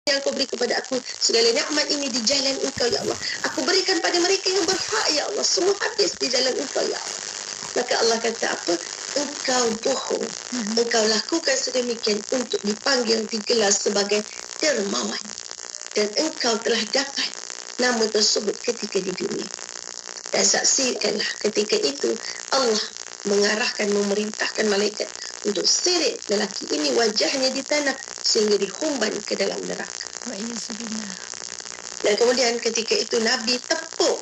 yang Kau beri kepada aku. Segala nikmat ini di jalan Engkau, ya Allah. Aku berikan pada mereka yang berhak, ya Allah. Semua habis di jalan Engkau, ya Allah. Maka Allah kata apa? Engkau bohong. Engkau lakukan sedemikian untuk dipanggil, digelar sebagai dermawan. Dan engkau telah dapat nama tersebut ketika di dunia. Dan saksikanlah ketika itu Allah mengarahkan, memerintahkan malaikat untuk seret lelaki ini wajahnya di tanah sehingga dihumban ke dalam neraka. Dan kemudian ketika itu Nabi tepuk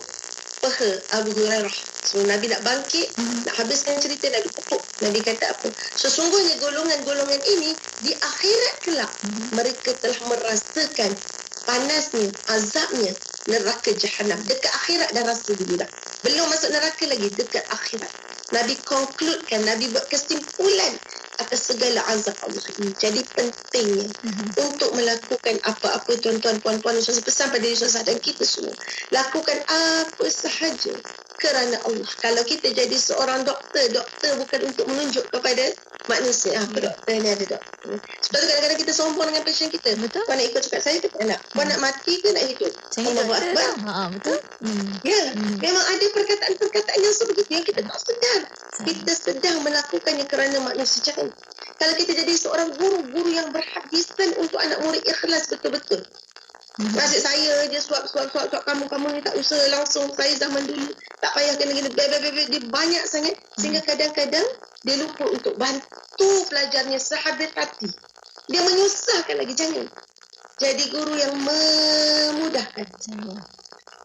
paha Abu Hurairah. So Nabi nak bangkit, nak habiskan cerita, Nabi tepuk. Nabi kata apa? Sesungguhnya golongan-golongan ini di akhirat kelak mereka telah merasakan panasnya, azabnya neraka Jahannam. Dekat akhirat dah rasa dulu dah. Belum masuk neraka lagi, dekat akhirat. Nabi concludekan, Nabi buat kesimpulan atas segala azab Allah ini. Jadi pentingnya untuk melakukan apa-apa, tuan-tuan, puan-puan, pesan pada diri saudara dan kita semua. Lakukan apa sahaja kerana Allah. Kalau kita jadi seorang doktor bukan untuk menunjuk kepada manusia. Apa doktor ni ada doktor. Sebab tu kadang-kadang kita sombong dengan pasien kita. Betul. Kau nak ikut cakap saya ke tak nak? Kau nak mati ke nak hidup? Saya doktor. Betul. Ya, memang ada perkataan-perkataan yang sebegitu yang kita tak sedar. Kita sedang melakukannya kerana manusia. Jangan. Kalau kita jadi seorang guru yang berhabisan untuk anak murid ikhlas betul-betul. Nasib saya dia suap kamu ni tak usah langsung. Saya zaman dulu tak payah kena dia banyak sangat sehingga kadang-kadang dia lupa untuk bantu pelajarnya sehabis hati. Dia menyusahkan lagi. Jangan jadi guru yang memudahkan.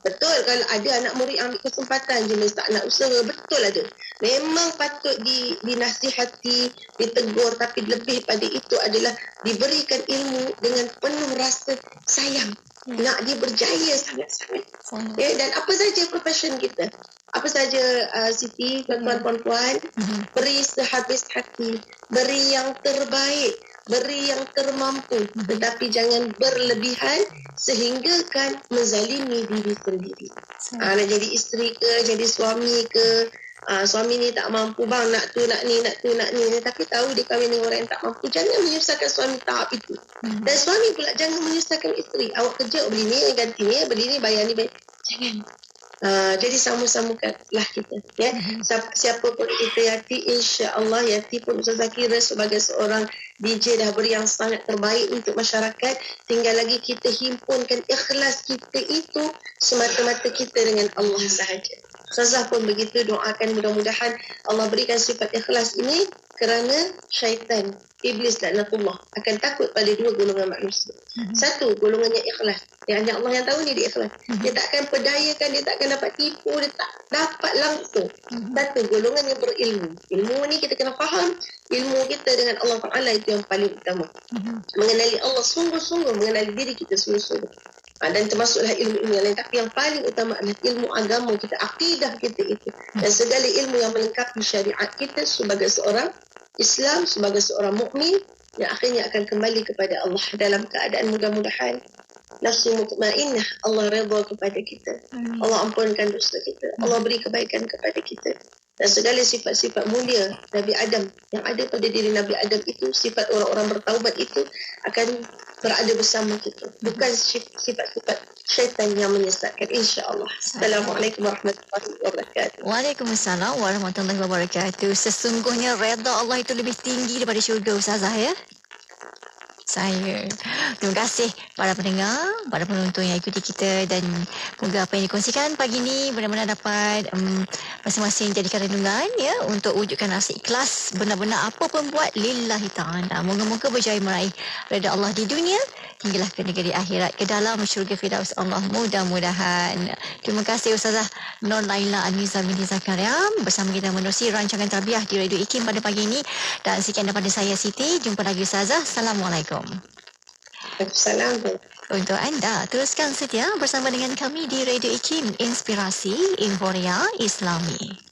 Betul, kalau ada anak murid ambil kesempatan jenis tak nak usaha, betul ada. Memang patut dinasihati, ditegur, tapi lebih pada itu adalah diberikan ilmu dengan penuh rasa sayang. Nak dia berjaya sangat-sangat. Ya, dan apa saja profession kita, apa saja Siti, tuan-tuan, puan-puan, beri sehabis hati, beri yang terbaik, beri yang termampu, tetapi jangan berlebihan sehingga kan menzalimi diri sendiri. Nak jadi isteri ke, jadi suami ke, suami ni tak mampu, bang nak tu nak ni, tapi tahu dia kahwin dengan orang yang tak mampu. Jangan menyusahkan suami tahap itu. Dan suami pula jangan menyusahkan isteri. Awak kerja, beli ni, ganti ni, beli ni, bayar ni, jangan. Jadi sama-samakanlah kita, ya. Siapa pun kita Yati, insya-Allah Yati pun Ustazah kira sebagai seorang DJ dah beri yang sangat terbaik untuk masyarakat. Tinggal lagi kita himpunkan ikhlas kita itu semata-mata kita dengan Allah sahaja. Ustazah pun begitu, doakan mudah-mudahan Allah berikan sifat ikhlas ini kerana syaitan, iblis laknatullah akan takut pada dua golongan manusia. Satu, golongannya ikhlas. Hanya Allah yang tahu ni dia ikhlas. Dia tak akan perdayakan, dia tak akan dapat tipu, dia tak dapat langsung. Satu, golongan yang berilmu. Ilmu ni kita kena faham. Ilmu kita dengan Allah Ta'ala itu yang paling utama. Mengenali Allah sungguh-sungguh, mengenali diri kita sungguh-sungguh. Dan termasuklah ilmu-ilmu yang lain. Tapi yang paling utama adalah ilmu agama kita, akidah kita itu. Dan segala ilmu yang melengkapi syariat kita sebagai seorang Islam, sebagai seorang mukmin yang akhirnya akan kembali kepada Allah dalam keadaan mudah-mudahan nafsu mutmainnah, Allah redha kepada kita. Allah ampunkan dosa kita. Allah beri kebaikan kepada kita. Dan segala sifat-sifat mulia Nabi Adam yang ada pada diri Nabi Adam itu, sifat orang-orang bertaubat itu akan berada bersama kita. Bukan sifat-sifat syaitan yang menyesatkan, insya-Allah. Assalamualaikum warahmatullahi wabarakatuh. Waalaikumsalam warahmatullahi wabarakatuh. Sesungguhnya redha Allah itu lebih tinggi daripada syurga, Ustazah, ya. Terima kasih para pendengar, para penonton yang ikuti kita, dan moga apa yang dikongsikan pagi ini benar-benar dapat masing-masing jadikan renungan, ya, untuk wujudkan rasa ikhlas benar-benar apa pun buat lillahi ta'ala. Moga-moga berjaya meraih redha Allah di dunia hinggalah ke negeri akhirat, ke dalam syurga firdaus Allah, mudah-mudahan. Terima kasih Ustazah Nur Laila Aniza binti Zakaria bersama kita menerusi rancangan tarbiyah di Radio IKIM pada pagi ini. Dan sekian daripada saya Siti. Jumpa lagi Ustazah. Assalamualaikum. Assalamualaikum. Untuk anda, teruskan setia bersama dengan kami di Radio IKIM, Inspirasi Inforia Islami.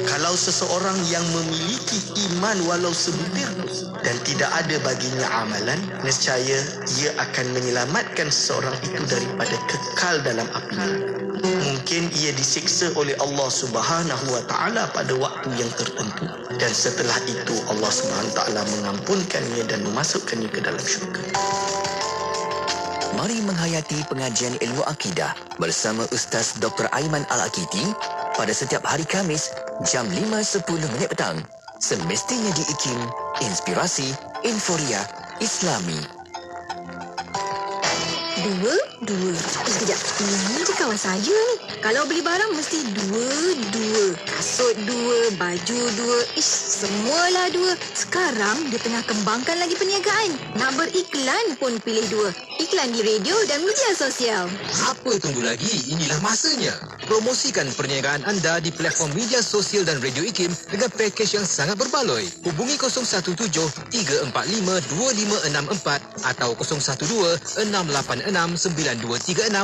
Kalau seseorang yang memiliki iman walau sebutir dan tidak ada baginya amalan, nescaya ia akan menyelamatkan seseorang itu daripada kekal dalam api neraka. Mungkin ia disiksa oleh Allah Subhanahu wa taala pada waktu yang tertentu, dan setelah itu Allah Subhanahu wa taala mengampunkannya dan memasukkannya ke dalam syurga. Mari menghayati pengajian ilmu akidah bersama Ustaz Dr. Aiman Al-Akiti pada setiap hari Khamis jam 5.10 petang. Semestinya di IKIM, Inspirasi Inforia Islami. Dua. Sekejap. Ini je kawan saya ni. Kalau beli barang mesti dua. Kasut dua, baju dua. Semualah dua. Sekarang dia tengah kembangkan lagi perniagaan. Nak beriklan pun pilih dua. Iklan di radio dan media sosial. Apa tunggu lagi? Inilah masanya. Promosikan perniagaan anda di platform media sosial dan radio IKIM dengan pakej yang sangat berbaloi. Hubungi 017-345-2564 atau 012-686-9236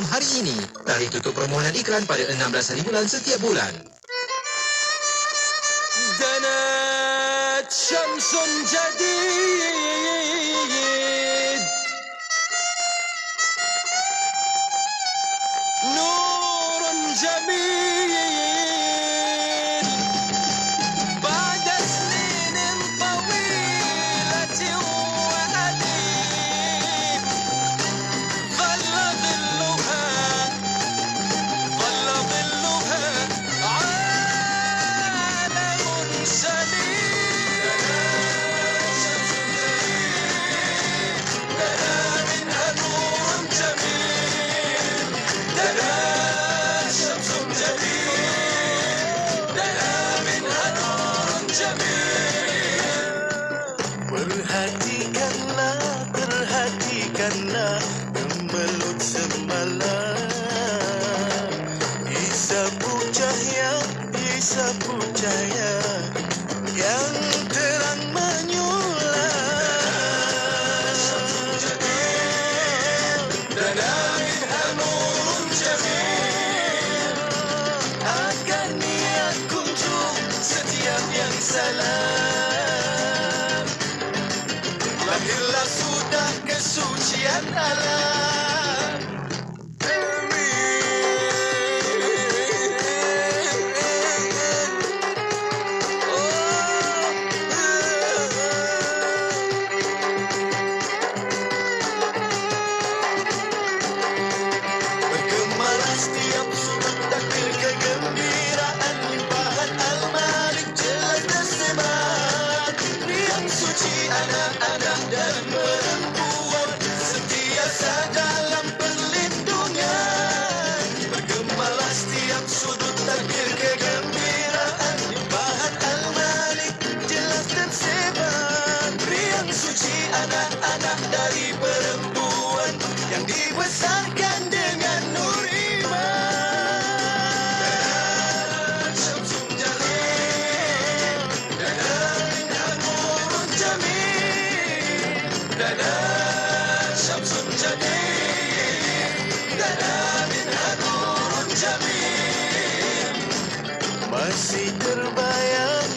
hari ini. Tarikh tutup permohonan iklan pada 16 hari bulan setiap bulan. Danat syamsun jadid, nurun jamil, ba'da sinin tawilatin wa adid, dhalla dhilluha alamun salim, dana minha nurun jamil, dana syamsun jadid, dana minha nurun jamil. Perhatikanlah gemelut semalam, Isapu cahaya yang terang menyulam. Dana minha nurun jamil, Agar niat kunjung setiap yang salam. Lahirlah sudah kesucian alam. Bergemalah setiap sudut takdir kegembiraan, limpahan Al-Malik jelas tersebar. Riang suci anak-anak dan perempuan sentiasa dalam perlindungan. Bergemalah setiap sudut takdir kegembiraan, limpahan Al-Malik jelas tersebar. Riang suci anak-anak dari perempuan yang dibesarkan dengan nur iman. Syamsun jalil, dana minha nurun jamil, dana syamsun jadid, dana minha nurun jamil. Masih terbayang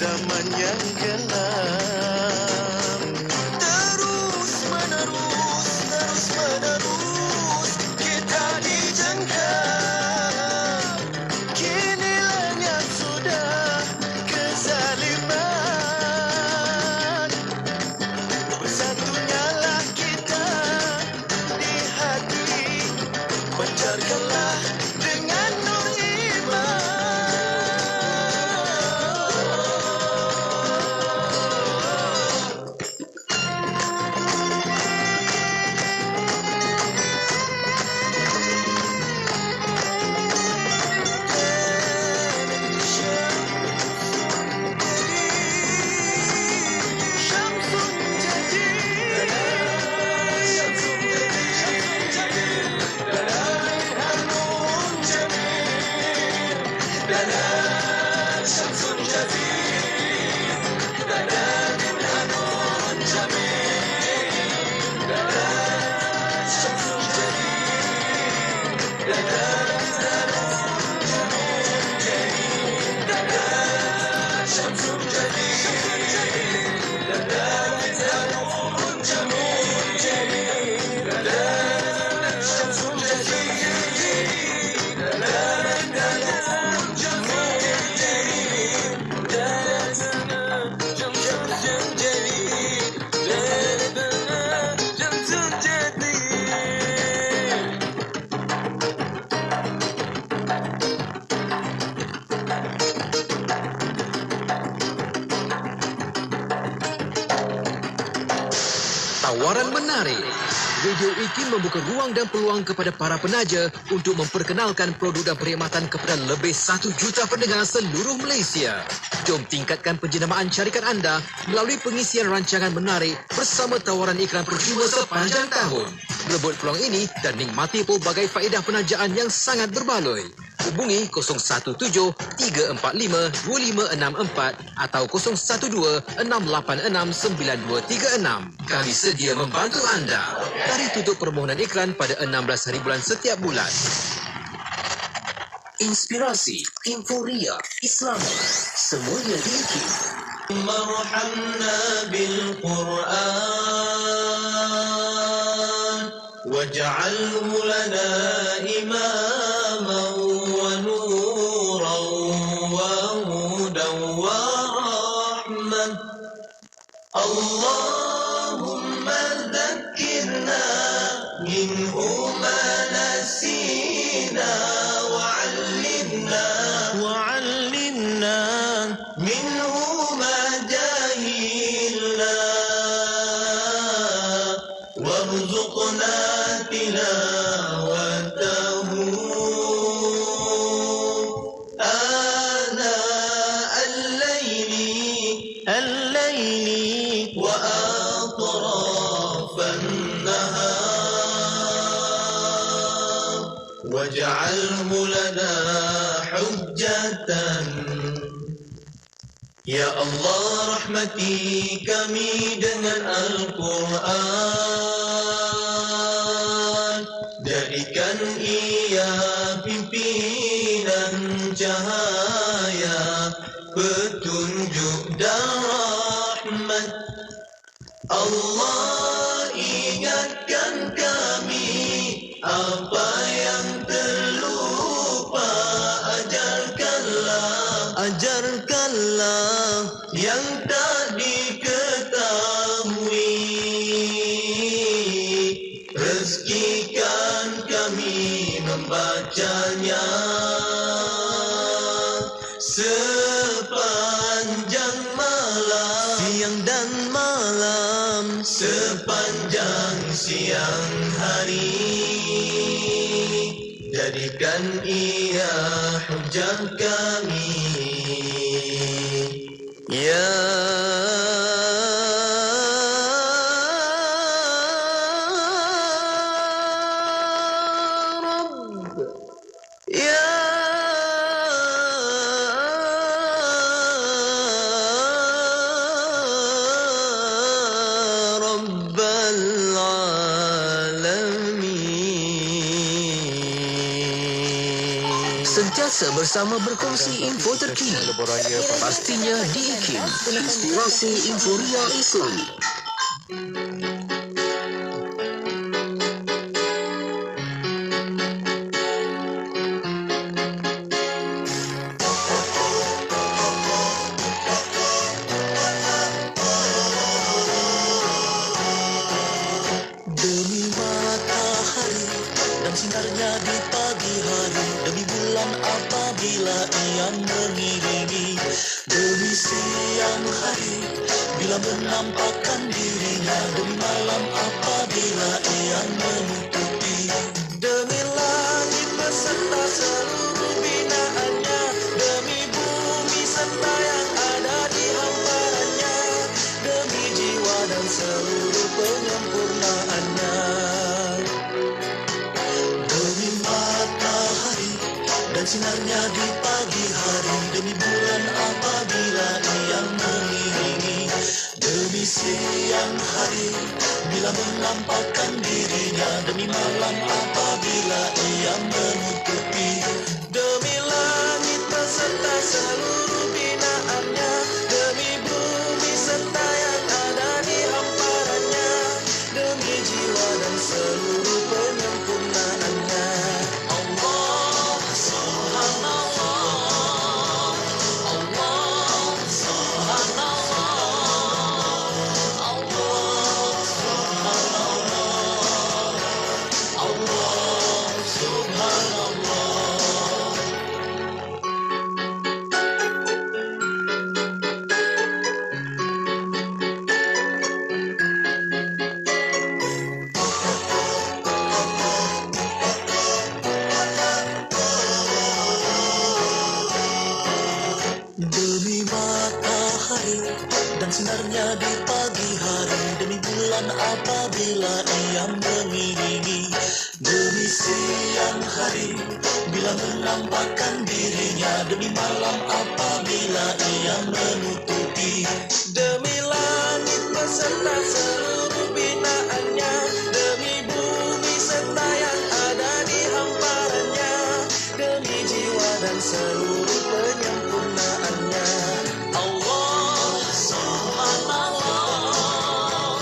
zaman yang kelam. Terus menerus kita dijengkam. Kini lenyap sudah kezaliman. Bersatunya kita di hati, pancarkanlah dengan nur iman. tawaran menarik. Radio IKIM membuka ruang dan peluang kepada para penaja untuk memperkenalkan produk dan perkhidmatan kepada lebih 1 juta pendengar seluruh Malaysia. Jom tingkatkan penjenamaan syarikat anda melalui pengisian rancangan menarik bersama tawaran iklan percuma sepanjang tahun. Rebut peluang ini dan nikmati pelbagai faedah penajaan yang sangat berbaloi. Hubungi 017-345-2564 atau 012-686-9236. Kami sedia membantu anda. Tarikh tutup permohonan iklan pada 16 hari bulan setiap bulan. Inspirasi, Inforia, Islam, semuanya di IKIM. مرحمنا بالقرآن واجعله لنا إماما ونورا وهدى ورحمة اللهم ذكرنا منه ما نسينا وعلمنا منه ما جهلنا وارزقنا تلاوته آناء الليل وأطراف النهار واجعله لنا حجة Ya Allah, rahmati kami dengan Al-Quran. Jadikan ia pimpinan cahaya, petunjuk dan rahmat. Allah, ingatkan kami apa yang terlupa. Ajarkanlah yang tak diketahui. Rezekikan kami membacanya sepanjang malam, siang dan malam, sepanjang siang hari. Jadikan ia hujah kami. Ya Rabb, Ya Rabbal Alamin. Sentiasa bersama berkongsi info terkini. Pastinya di IKIM. Inspirasi Inforia Islam. Demi matahari dan sinarnya di pagi hari, demi bulan apabila ia mengiringi, demi siang hari bila menampakkan dirinya, demi malam apabila ia menutupi, demi langit beserta seluruh binaannya, demi bumi serta yang ada di hamparannya, demi jiwa dan seluruh penyempurnaannya. Demi matahari dan sinarnya di pagi hari, demi bulan apabila ia mengiringi, demi siang hari bila menampakkan dirinya, demi malam apabila ia menutupi, demi langit beserta seluruh binaannya, demi bumi serta yang ada di hamparannya, demi jiwa dan seluruh penyempurnaannya. Allah Subhanallah, Allah Subhanallah, Allah Subhanallah, Allah Subhanallah. di pagi hari, demi bulan apabila ia mengiringi, demi siang hari bila menampakkan dirinya, demi malam apabila ia menutupi, demi langit beserta seluruh binaannya, demi bumi serta yang ada di hamparannya, demi jiwa dan seluruh penyempurnaannya. Allah subhanallah,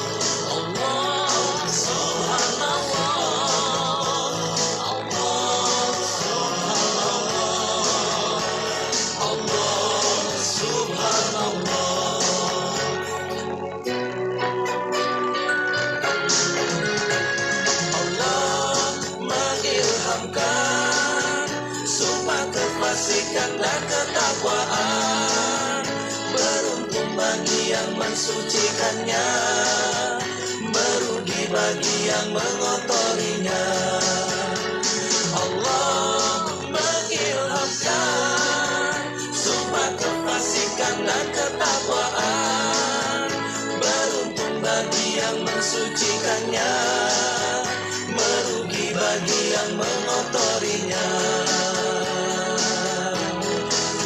Allah subhanallah, Allah subhanallah, Allah subhanallah. Allah mengilhamkan sumpah kefasikan dan ketakwaan. Beruntung bagi yang mensucikannya, merugi bagi yang mengotorinya. Allah mengilhamkan sumpah kefasikan dan ketakwaan. Beruntung bagi yang mensucikannya, merugi bagi yang mengotorinya.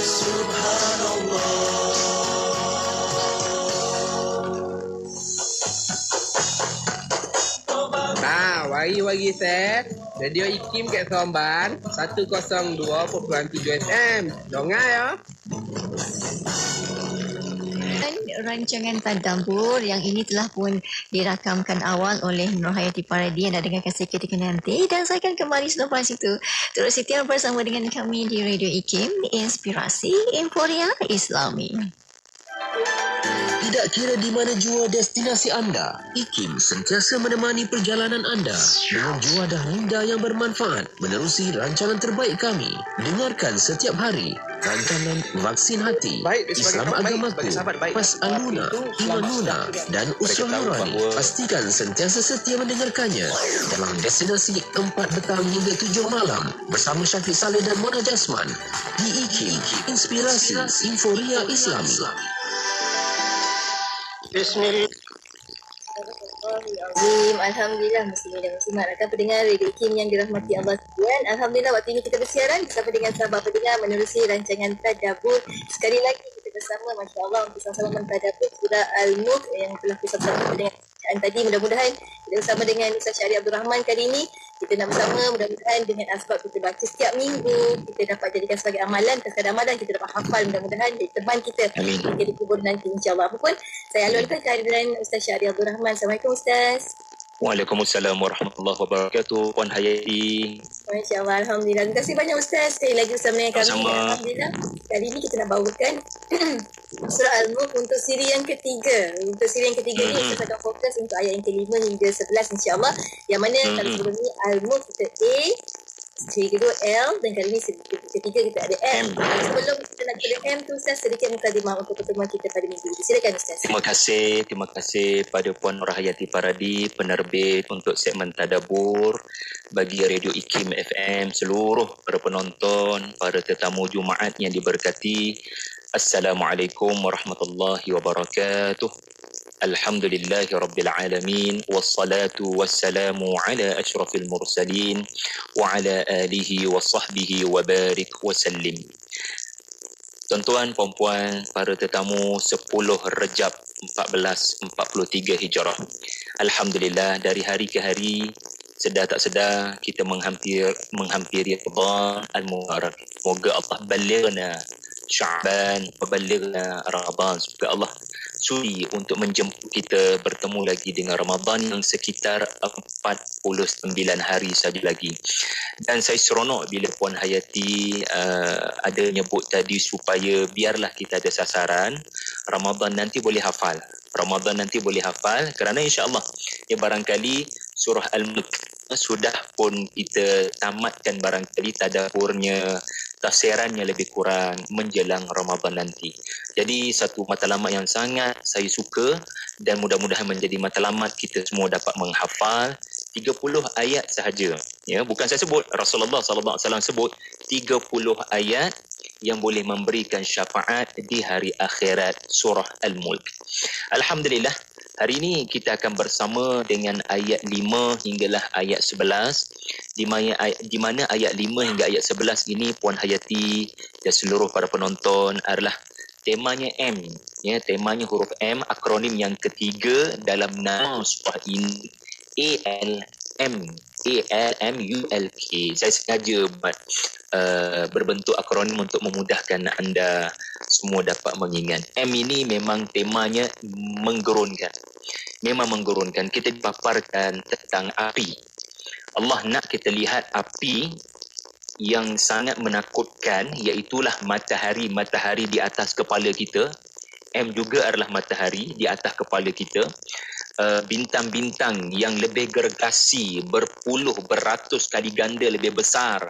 Subhanallah. Nah, wari-wari set. Radio IKIM kat Seremban 102.3 FM. Dengar ya. Rancangan Tadabbur yang ini telah pun dirakamkan awal oleh Nur Hayati Paradi yang dah dengarkan seketika nanti, dan saya akan kembali selepas itu terus setia bersama dengan kami di Radio IKIM, Inspirasi Inforia Islami. Tidak kira di mana jua destinasi anda, IKIM sentiasa menemani perjalanan anda dengan juadah minda yang bermanfaat menerusi rancangan terbaik kami. Dengarkan setiap hari rancangan Vaksin Hati, Islam Agamaku, Pas Aluna, Imanuna dan Usul Nurani. Pastikan sentiasa setia mendengarkannya dalam destinasi 4 petang hingga 7 malam bersama Syafiq Saleh dan Mona Jasman di IKIM, Inspirasi Inforia Islami. Bismillahirrahmanirrahim. Alhamdulillah muslimin dan muslimat rakan pendengar Radio IKIM yang dirahmati Allah sekalian. Alhamdulillah waktu ini kita bersiaran bersama dengan sahabat pendengar menerusi rancangan Tadabbur. Sekali lagi kita bersama, masya-Allah, untuk sama-sama mentadabbur surah Al-Mulk yang telah bersama-sama dengan tadi. Mudah-mudahan kita bersama dengan Ustaz Syahri Abdul Rahman kali ini kita nak bersama, mudah-mudahan dengan asbab kita baca setiap minggu, kita dapat jadikan sebagai amalan, sekadar amalan kita dapat hafal, mudah-mudahan jadi teman kita hingga di kubur nanti, insya-Allah. Apapun, saya alurkan kehadiran Ustaz Syahri Abdul Rahman. Assalamualaikum Ustaz. Waalaikumsalam warahmatullahi wabarakatuh. Puan Hayati. Masya-Allah, alhamdulillah. Terima kasih banyak Ustaz sekali lagi bersama dengan kami. Alhamdulillah. Kali ini kita nak bawakan surah Al-Mulk untuk siri yang ketiga. Untuk siri yang ketiga ni kita akan fokus untuk ayat yang ke-5 hingga 11 insya-Allah. Yang mana kalau sebelum ni Al-Mulk kita A, siri kedua L, dan kali ni siri ketiga kita ada M. Sebelum kita nak ke M tu Ustaz, sedikit mukadimah untuk pertemuan kita pada minggu ini. Silakan Ustaz. Terima kasih pada Puan Nur Hayati Paradi, penerbit untuk segmen Tadabbur bagi Radio IKIM FM, seluruh para penonton, para tetamu Jumaat yang diberkati. Assalamualaikum warahmatullahi wabarakatuh. Alhamdulillahi rabbil alamin, wassalatu wassalamu ala asyrafil mursalin wa ala alihi wa sahbihi wa barik wa sallim. Tuan-tuan, puan-puan, para tetamu 10 Rejab 1443 Hijrah. Alhamdulillah, dari hari ke hari, sedar tak sedar, kita menghampiri Ramadan Al-Mubarak. Semoga Allah balighna Sya'ban wa balighna Ramadan. Semoga Allah sudi untuk menjemput kita bertemu lagi dengan Ramadan yang sekitar 49 hari saja lagi. Dan saya seronok bila Puan Hayati ada nyebut tadi supaya biarlah kita ada sasaran Ramadan nanti boleh hafal. Ramadan nanti boleh hafal kerana insya-Allah ya barangkali surah Al-Mulk sudah pun kita tamatkan barangkali tadabburnya, tafsirannya lebih kurang menjelang Ramadan nanti. Jadi satu matlamat yang sangat saya suka dan mudah-mudahan menjadi matlamat kita semua dapat menghafal 30 ayat sahaja. Ya, bukan saya sebut, Rasulullah sallallahu alaihi wasallam sebut 30 ayat yang boleh memberikan syafaat di hari akhirat, surah Al-Mulk. Alhamdulillah, hari ini kita akan bersama dengan ayat 5 hinggalah ayat 11, di mana ayat 5 hingga ayat 11 ini Puan Hayati dan seluruh para penonton adalah temanya M, ya, temanya huruf M, akronim yang ketiga dalam nama surah ini, ALMULK. Saya sengaja buat berbentuk akronim untuk memudahkan anda semua dapat mengingat. M ini memang temanya menggerunkan. Memang menggerunkan. Kita dipaparkan tentang api. Allah nak kita lihat api yang sangat menakutkan, iaitulah matahari di atas kepala kita. M juga adalah matahari di atas kepala kita. Bintang-bintang yang lebih gergasi, berpuluh, beratus kali ganda lebih besar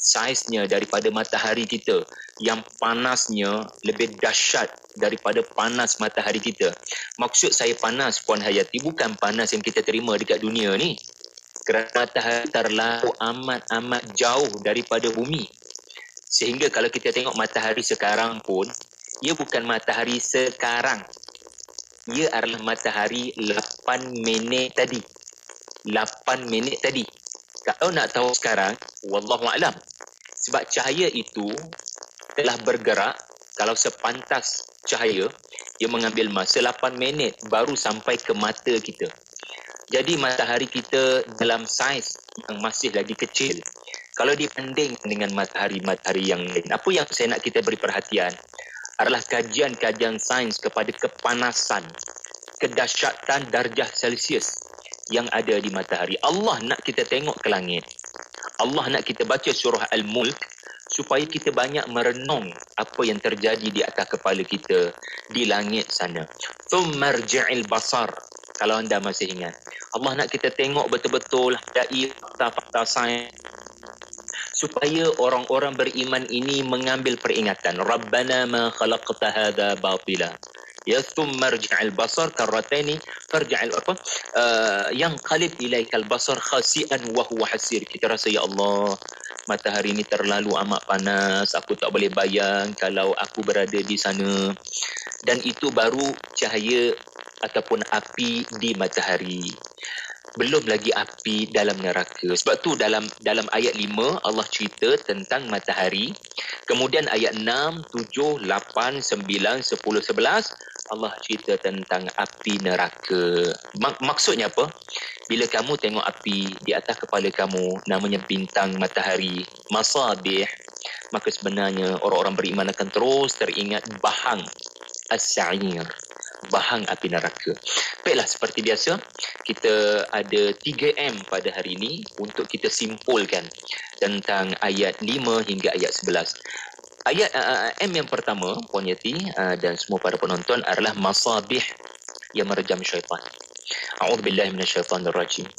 saiznya daripada matahari kita, yang panasnya lebih dahsyat daripada panas matahari kita. Maksud saya panas, Puan Hayati, bukan panas yang kita terima dekat dunia ni, kerana matahari terlalu amat jauh daripada bumi, sehingga kalau kita tengok matahari sekarang pun, ia bukan matahari sekarang, ia adalah matahari 8 minit tadi. 8 minit tadi. Kalau nak tahu sekarang, wallahualam. Sebab cahaya itu telah bergerak, kalau sepantas cahaya, ia mengambil masa 8 minit baru sampai ke mata kita. Jadi matahari kita dalam saiz yang masih lagi kecil. Kalau dibanding dengan matahari-matahari yang lain, apa yang saya nak kita beri perhatian adalah kajian-kajian sains kepada kepanasan, kedahsyatan darjah Celsius yang ada di matahari. Allah nak kita tengok ke langit. Allah nak kita baca surah Al-Mulk supaya kita banyak merenung apa yang terjadi di atas kepala kita di langit sana. Tsummarji'il basar. Kalau anda masih ingat, Allah nak kita tengok betul-betul dari fakta-fakta sains supaya orang-orang beriman ini mengambil peringatan. Rabbana ma khalaqta hadha batila. Ya, thumma rji'al basar karrataini farji'al yang qalib ilaikal basar khasi'an wa huwa hasir. Kita rasa, ya Allah, matahari ini terlalu amat panas, aku tak boleh bayang kalau aku berada di sana. Dan itu baru cahaya ataupun api di matahari. Belum lagi api dalam neraka. Sebab tu dalam ayat 5 Allah cerita tentang matahari. Kemudian ayat 6, 7, 8, 9, 10, 11 Allah cerita tentang api neraka. Maksudnya apa? Bila kamu tengok api di atas kepala kamu, namanya bintang matahari, masabih, maka sebenarnya orang-orang beriman akan terus teringat bahang as-sa'ir, bahang api neraka. Baiklah, seperti biasa, kita ada 3M pada hari ini untuk kita simpulkan tentang ayat 5 hingga ayat 11. Ayat M yang pertama, Puan Yati dan semua para penonton, adalah masabih yang merejam syaitan. A'udzubillahi minasyaitanirrajim.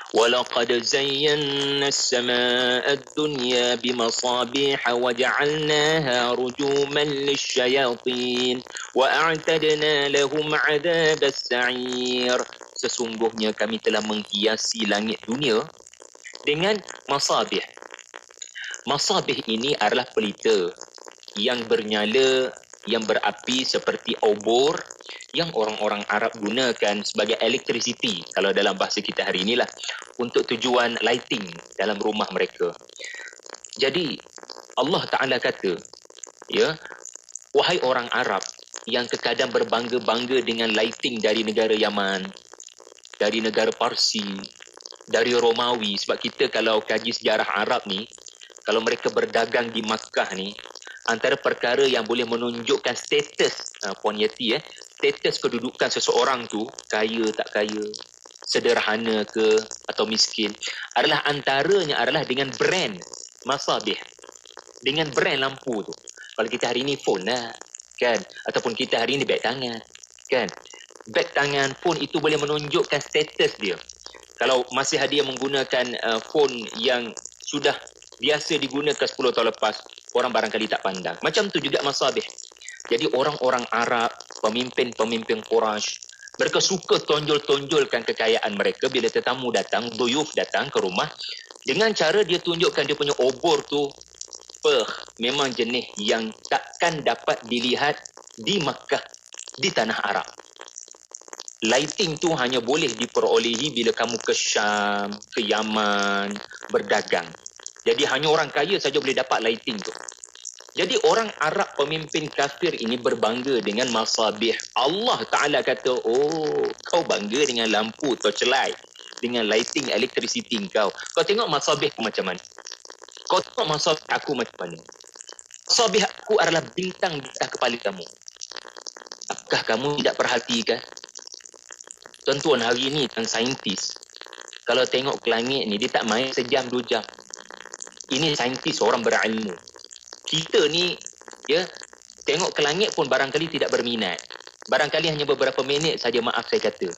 وَلَقَدْ زَيَّنَّا السَّمَاءَ الدُّنْيَا بِمَصَابِيحَ وَجَعَلْنَاهَا رُجُومًا لِلشَّيَاطِينِ وَأَعْتَدْنَا لَهُمْ عَذَابَ السَّعِيرِ. Sesungguhnya kami telah menghiasi langit dunia dengan masabih. Masabih ini adalah pelita yang bernyala, yang berapi seperti obor yang orang-orang Arab gunakan sebagai electricity, kalau dalam bahasa kita hari inilah, untuk tujuan lighting dalam rumah mereka. Jadi Allah Ta'ala kata, ya, wahai orang Arab yang terkadang berbangga-bangga dengan lighting dari negara Yaman, dari negara Parsi, dari Romawi. Sebab kita kalau kaji sejarah Arab ni, kalau mereka berdagang di Makkah ni, antara perkara yang boleh menunjukkan status Puan Yati, status kedudukan seseorang tu, kaya tak kaya, sederhana ke atau miskin, adalah antaranya adalah dengan brand masabih, dengan brand lampu tu. Kalau kita hari ni phone lah, kan, ataupun kita hari ni beg tangan, kan, beg tangan, phone itu boleh menunjukkan status dia. Kalau masih ada yang menggunakan phone yang sudah biasa digunakan 10 tahun lepas, orang barangkali tak pandang. Macam tu juga masabih. Jadi orang-orang Arab, pemimpin-pemimpin Quraisy, Mereka suka tonjol-tonjolkan kekayaan mereka bila tetamu datang, duyuf datang ke rumah. Dengan cara dia tunjukkan dia punya obor tu, memang jenis yang takkan dapat dilihat di Makkah, di tanah Arab. Lighting tu hanya boleh diperolehi bila kamu ke Syam, ke Yaman, berdagang. Jadi hanya orang kaya saja boleh dapat lighting tu. Jadi orang Arab pemimpin kafir ini berbangga dengan masabih. Allah Ta'ala kata, oh, kau bangga dengan lampu torchlight, dengan lighting electricity kau. Kau tengok masabih macam mana? Kau tengok masabih aku macam mana? Masabih aku adalah bintang di atas kepala kamu. Apakah kamu tidak perhatikan? Tuan-tuan, hari ini tentang saintis, kalau tengok ke langit ni, dia tak main sejam, 2 jam. Ini saintis, orang berilmu. Kita ni, ya, tengok ke langit pun barangkali tidak berminat. Barangkali hanya beberapa minit saja, maaf saya kata.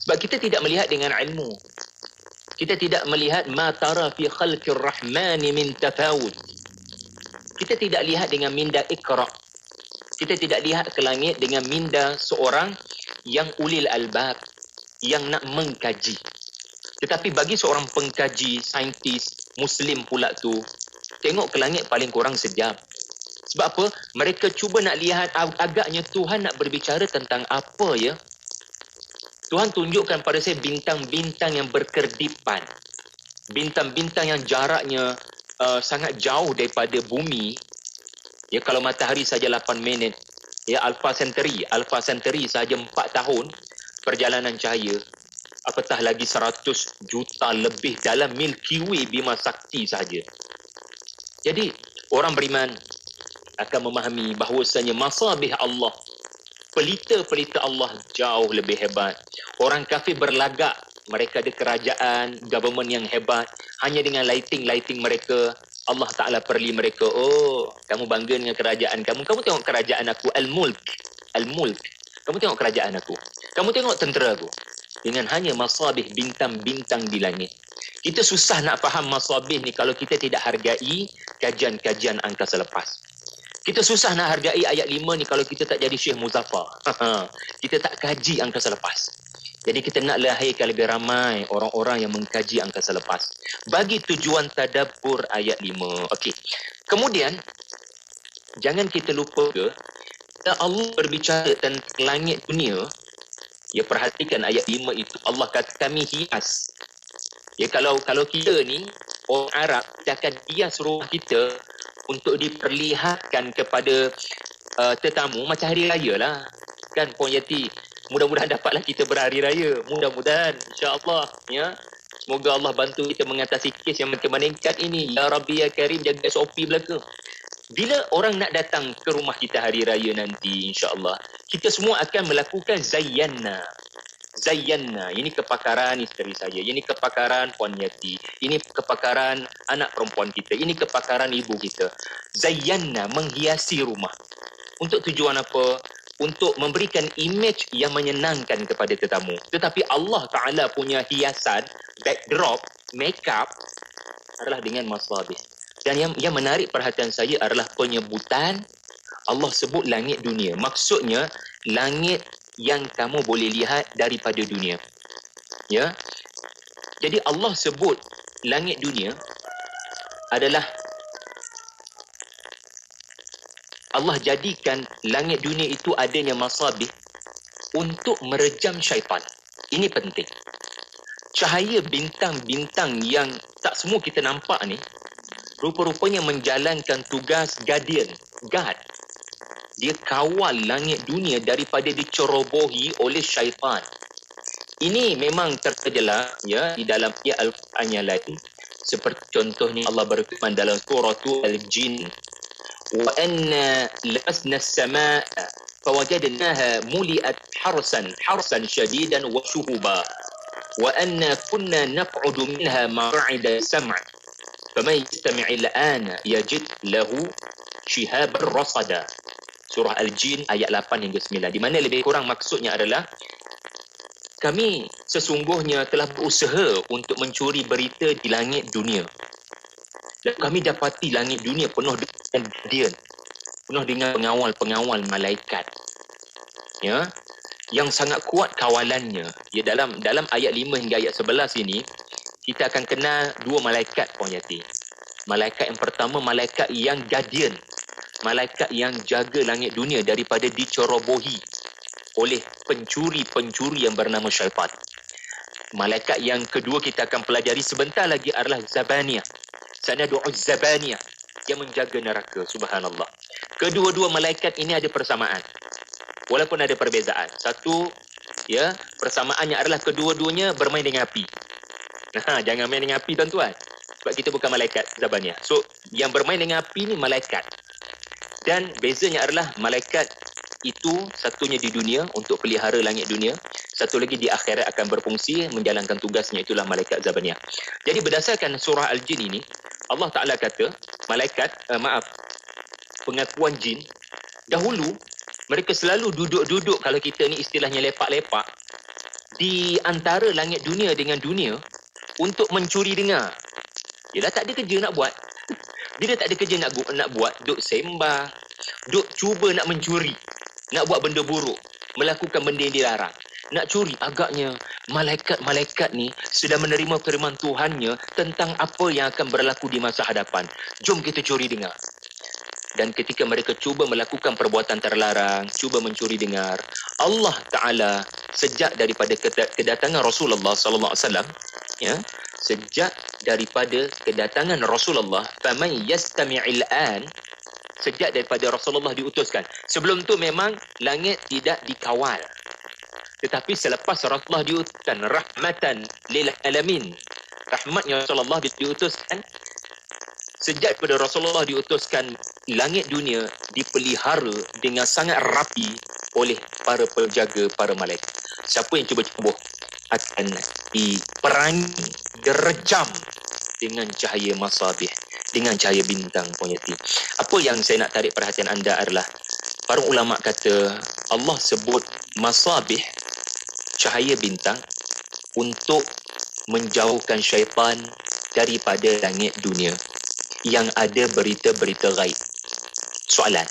Sebab kita tidak melihat dengan ilmu. Kita tidak melihat ma tara fi khalqir rahmani min tafawud. Kita tidak lihat dengan minda ikra. Kita tidak lihat ke langit dengan minda seorang yang ulil albab, yang nak mengkaji. Tetapi bagi seorang pengkaji, saintis, Muslim pula tu, tengok ke langit paling kurang sejam. Sebab apa? Mereka cuba nak lihat agaknya Tuhan nak berbicara tentang apa, ya? Tuhan tunjukkan pada saya bintang-bintang yang berkerdipan. Bintang-bintang yang jaraknya sangat jauh daripada bumi. Ya, kalau matahari saja 8 minit. Ya, Alpha Centauri saja 4 tahun perjalanan cahaya. Apatah lagi 100 juta lebih dalam Milky Way Bima Sakti saja. Jadi, orang beriman akan memahami bahawasanya masabih Allah, pelita-pelita Allah jauh lebih hebat. Orang kafir berlagak, mereka ada kerajaan, government yang hebat. Hanya dengan lighting mereka, Allah Ta'ala perli mereka. Oh, kamu bangga dengan kerajaan kamu. Kamu tengok kerajaan aku, Al-Mulk. Kamu tengok kerajaan aku. Kamu tengok tentera aku. Dengan hanya masabih bintang-bintang di langit. Kita susah nak faham masabih ni kalau kita tidak hargai kajian-kajian angkasa lepas. Kita susah nak hargai ayat 5 ni kalau kita tak jadi Syekh Muzaffar. Kita tak kaji angkasa lepas. Jadi kita nak lahirkan lebih ramai orang-orang yang mengkaji angkasa lepas. Bagi tujuan tadabbur ayat 5. Okey. Kemudian, jangan kita lupa ke, Allah berbicara tentang langit dunia. Ya, perhatikan ayat 5 itu. Allah kata kami hias. Ya, kalau kita ni, orang Arab, kita akan hias rumah kita untuk diperlihatkan kepada tetamu macam hari raya lah. Kan, Puan Yati? Mudah-mudahan dapatlah kita berhari raya. Mudah-mudahan, insya-Allah, ya. Semoga Allah bantu kita mengatasi kes yang makin meningkat ini. Ya Rabbi ya Karim, jaga SOP belaka. Bila orang nak datang ke rumah kita hari raya nanti, insya-Allah, kita semua akan melakukan zayyanna. Ini kepakaran isteri saya. Ini kepakaran Puan Yati. Ini kepakaran anak perempuan kita. Ini kepakaran ibu kita. Zayyanna, menghiasi rumah. Untuk tujuan apa? Untuk memberikan image yang menyenangkan kepada tetamu. Tetapi Allah Ta'ala punya hiasan, backdrop, makeup adalah dengan masabih. Dan yang menarik perhatian saya adalah penyebutan Allah sebut langit dunia. Maksudnya langit yang kamu boleh lihat daripada dunia. Ya. Jadi Allah sebut langit dunia adalah Allah jadikan langit dunia itu adanya masabih untuk merejam syaitan. Ini penting. Cahaya bintang-bintang yang tak semua kita nampak ni, rupa-rupanya menjalankan tugas guard. Dia kawal langit dunia daripada dicerobohi oleh syaitan. Ini memang terjelas, ya, di dalam ayat Al-Quran yang lain. Seperti contohnya Allah berfirman dalam surah Al-Jin. وَأَنَّا لَمَسْنَا السَّمَاءَ فَوَجَدْنَاهَا مُلِئَتْ حَرْسًا شَدِيدًا وَشُهُبًا وَأَنَّا كُنَّا نَقْعُدُ مِنْهَا مَقْعِدَ السَّمْعِ فَمَنْ يَسْتَمِعِ الْآنَ يَجِدْ لَهُ شِهَابًا رَصَدًا. Surah Al-Jin ayat 8 hingga 9. Di mana lebih kurang maksudnya adalah kami sesungguhnya telah berusaha untuk mencuri berita di langit dunia. Dan kami dapati langit dunia penuh dengan guardian, penuh dengan pengawal-pengawal malaikat. Ya. yang sangat kuat kawalannya. Ya, dalam ayat 5 hingga ayat 11 ini, kita akan kenal dua malaikat, Puan Yati. Malaikat yang pertama, malaikat yang guardian. Malaikat yang jaga langit dunia daripada dicerobohi oleh pencuri-pencuri yang bernama syaitan. Malaikat yang kedua kita akan pelajari sebentar lagi adalah Zabaniyah. Sanadu'u Zabaniyah yang menjaga neraka. Subhanallah. Kedua-dua malaikat ini ada persamaan. Walaupun ada perbezaan. Satu, ya, persamaannya adalah kedua-duanya bermain dengan api. Jangan main dengan api, tuan-tuan. Sebab kita bukan malaikat Zabaniyah. So, yang bermain dengan api ni malaikat. Dan bezanya adalah malaikat itu satunya di dunia untuk pelihara langit dunia. Satu lagi di akhirat akan berfungsi menjalankan tugasnya, itulah malaikat Zabaniyah. Jadi berdasarkan surah Al-Jin ini, Allah Ta'ala kata, pengakuan jin, dahulu mereka selalu duduk-duduk, kalau kita ni istilahnya lepak-lepak, di antara langit dunia dengan dunia untuk mencuri dengar. Dia dah tak ada kerja nak buat. Dia dah tak ada kerja nak buat, duk sembah, duk cuba nak mencuri, nak buat benda buruk, melakukan benda yang dilarang. Nak curi, agaknya malaikat-malaikat ni sudah menerima firman Tuhannya tentang apa yang akan berlaku di masa hadapan. Jom kita curi dengar. Dan ketika mereka cuba melakukan perbuatan terlarang, cuba mencuri dengar, Allah Ta'ala sejak daripada kedatangan Rasulullah sallallahu alaihi wasallam, ya, sejak daripada kedatangan Rasulullah, faman yastami'il an, sejak daripada Rasulullah diutuskan. Sebelum tu memang langit tidak dikawal. Tetapi selepas Rasulullah diutuskan rahmatan lil alamin, rahmatnya Rasulullah diutuskan, sejak pada Rasulullah diutuskan, langit dunia dipelihara dengan sangat rapi oleh para penjaga, para malaikat. Siapa yang cuba ceroboh akan diperangi, direjam dengan cahaya masabih, dengan cahaya bintang, Puan Yati. Apa yang saya nak tarik perhatian anda adalah, para ulama kata Allah sebut masabih, cahaya bintang, untuk menjauhkan syaitan daripada langit dunia yang ada berita-berita gaib. Soalan,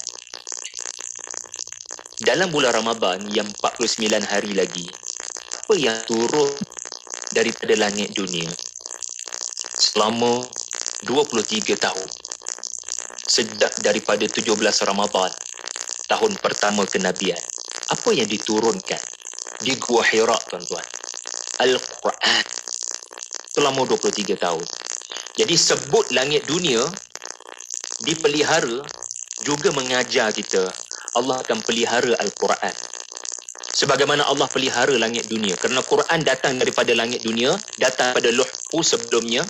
dalam bulan Ramadan yang 49 hari lagi, apa yang turun daripada langit dunia selama 23 tahun sejak daripada 17 Ramadan tahun pertama kenabian? Apa yang diturunkan di Gua Hira, tuan-tuan? Al-Quran selama 23 tahun. Jadi sebut langit dunia dipelihara juga mengajar kita Allah akan pelihara Al-Quran. Sebagaimana Allah pelihara langit dunia, kerana Quran datang daripada langit dunia, datang pada Luhfu sebelumnya,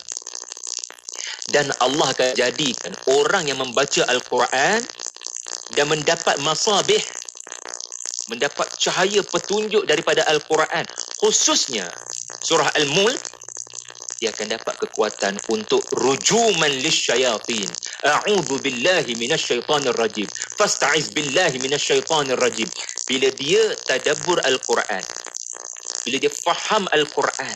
dan Allah akan jadikan orang yang membaca Al-Quran dan mendapat masabih, mendapat cahaya petunjuk daripada Al-Quran, khususnya surah Al-Mulk, dia akan dapat kekuatan untuk rujuman lisyayatin. A'udzu billahi minasyaitonir rajim. Fasta'iz billahi minasyaitonir rajim. Bila dia tadabbur Al-Quran, bila dia faham Al-Quran,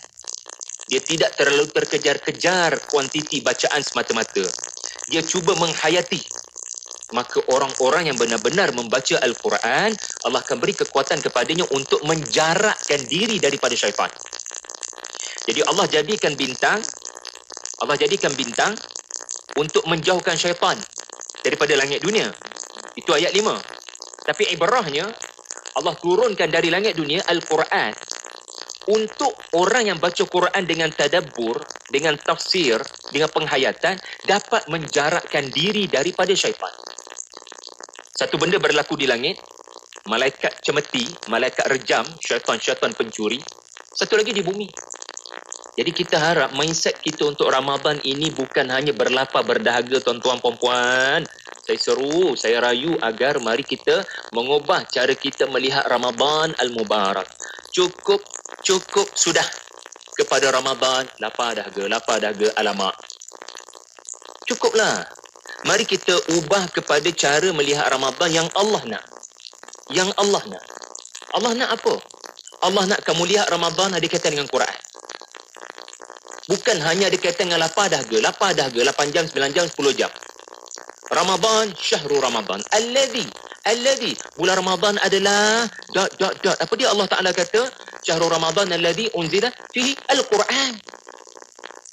dia tidak terlalu terkejar-kejar kuantiti bacaan semata-mata. Dia cuba menghayati. Maka orang-orang yang benar-benar membaca Al-Quran, Allah akan beri kekuatan kepadanya untuk menjarakkan diri daripada syaitan. Jadi Allah jadikan bintang untuk menjauhkan syaitan daripada langit dunia. Itu ayat 5. Tapi ibrahnya, Allah turunkan dari langit dunia Al-Quran untuk orang yang baca Quran dengan tadabbur, dengan tafsir, dengan penghayatan, dapat menjarakkan diri daripada syaitan. Satu benda berlaku di langit, malaikat cemeti, malaikat rejam, syaitan-syaitan pencuri. Satu lagi di bumi. Jadi kita harap mindset kita untuk Ramadan ini bukan hanya berlapar berdahaga, tuan-tuan puan-puan. Saya seru, saya rayu agar mari kita mengubah cara kita melihat Ramadan Al-Mubarak. Cukup sudah kepada Ramadan lapar dahaga, alamak. Cukuplah. Mari kita ubah kepada cara melihat Ramadan yang Allah nak. Allah nak apa? Allah nak kamu lihat Ramadan ada kaitan dengan Quran. Bukan hanya ada kaitan dengan lapar dahaga, 8 jam, 9 jam, 10 jam. Ramadan, syahrul Ramadan, alladhi alladhi, bulan Ramadan adalah dot. Apa dia Allah Ta'ala kata? Syahrul Ramadan alladhi unzila fihi al-Quran.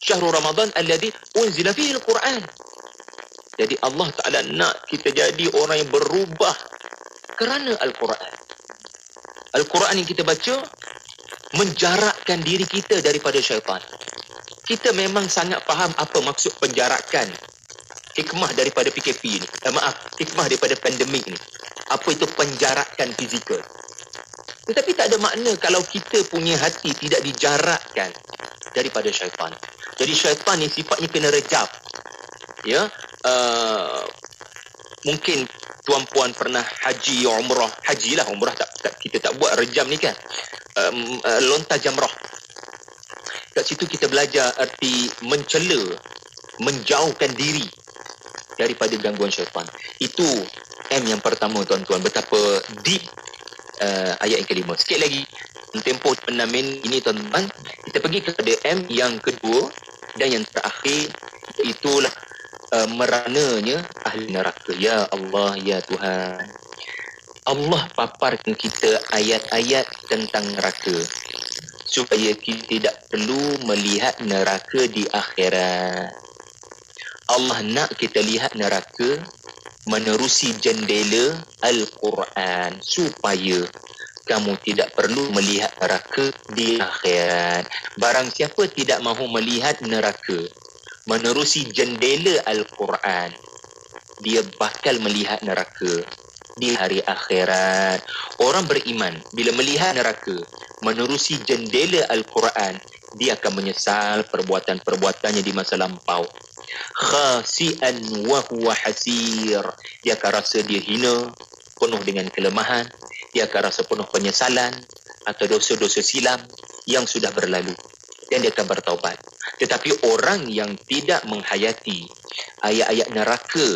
Syahrul Ramadan alladhi unzila fihi al-Quran. Jadi Allah Ta'ala nak kita jadi orang yang berubah kerana Al-Quran. Al-Quran yang kita baca menjarakkan diri kita daripada syaitan. Kita memang sangat faham apa maksud penjarakan. Hikmah daripada PKP ni. Hikmah daripada pandemik ni. Apa itu penjarakan fizikal. Tetapi tak ada makna kalau kita punya hati tidak dijarakkan daripada syaitan. Jadi syaitan ni sifatnya kena rejab. Ya, mungkin tuan-puan pernah haji, umrah. Hajilah, umrah kita tak buat rejam ni kan. Lontar jamrah. Kat situ kita belajar arti mencela, menjauhkan diri daripada gangguan syaitan. Itu M yang pertama tuan-tuan. Betapa deep ayat yang kelima. Sikit lagi tempoh 6 minit ini tuan-tuan, kita pergi kepada M yang kedua dan yang terakhir, itulah merananya ahli neraka. Ya Allah, ya Tuhan, Allah paparkan kita ayat-ayat tentang neraka supaya kita tidak perlu melihat neraka di akhirat. Allah nak kita lihat neraka menerusi jendela Al-Quran supaya kamu tidak perlu melihat neraka di akhirat. Barang siapa tidak mahu melihat neraka menerusi jendela Al-Quran, dia bakal melihat neraka di hari akhirat. Orang beriman bila melihat neraka menerusi jendela Al-Quran, dia akan menyesal perbuatan-perbuatannya di masa lampau. Khasi'an wa huwa hasir. Dia akan rasa dia hina, penuh dengan kelemahan. Dia akan rasa penuh penyesalan atau dosa-dosa silam yang sudah berlalu, dan dia akan bertaubat. Tetapi orang yang tidak menghayati ayat-ayat neraka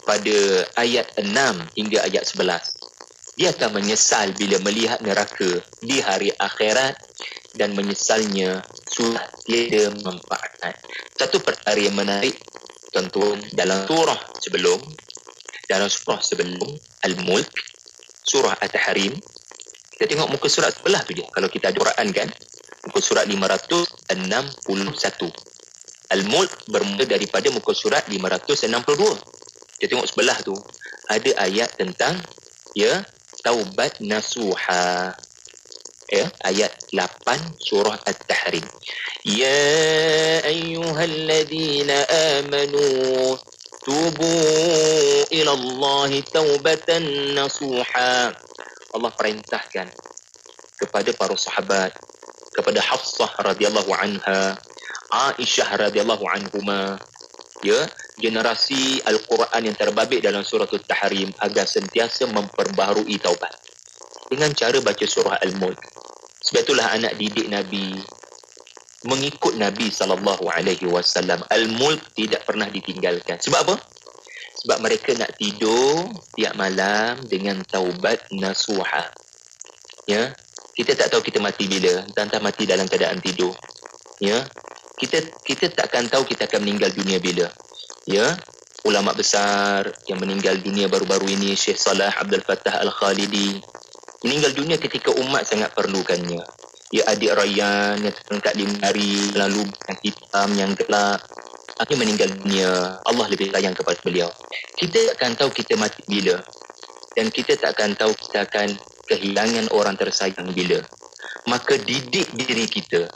pada ayat 6 hingga ayat 11, dia akan menyesal bila melihat neraka di hari akhirat, dan menyesalnya sudah tiada manfaat. Satu perkara yang menarik tuan-tuan, dalam surah sebelum Al-Mulk, surah At-Tahrim, kita tengok muka surat sebelah tu dia. Kalau kita ada Quran kan, muka surat 561. Al-Mulk bermula daripada muka surat 562. Kita tengok sebelah tu ada ayat tentang taubat nasuha. Ayat 8 surah At-Tahrim. Ya ayyuhalladzina amanu tubu ila Allah taubatan nasuha. Allah perintahkan kepada para sahabat, kepada Hafsah radhiyallahu anha, Aisyah radhiyallahu anhuma, generasi Al-Quran yang terbabit dalam surah At-Tahrim, agar sentiasa memperbaharui taubat dengan cara baca surah Al-Mulk. Sebab itulah anak didik Nabi mengikut Nabi SAW. Al-Mulk tidak pernah ditinggalkan. Sebab apa? Sebab mereka nak tidur tiap malam dengan taubat nasuha. Ya, kita tak tahu kita mati bila, entah mati dalam keadaan tidur. Ya, kita takkan tahu kita akan meninggal dunia bila. Ya, ulama besar yang meninggal dunia baru-baru ini, Syekh Salah Abdul Fattah Al-Khalidi, meninggal dunia ketika umat sangat perlukannya. Ya, adik Rayyan yang terangkat di hari lalu, yang hitam, yang gelap, akhirnya meninggal dunia. Allah lebih sayang kepada beliau. Kita takkan tahu kita mati bila, dan kita takkan tahu kita akan kehilangan orang tersayang bila. Maka didik diri kita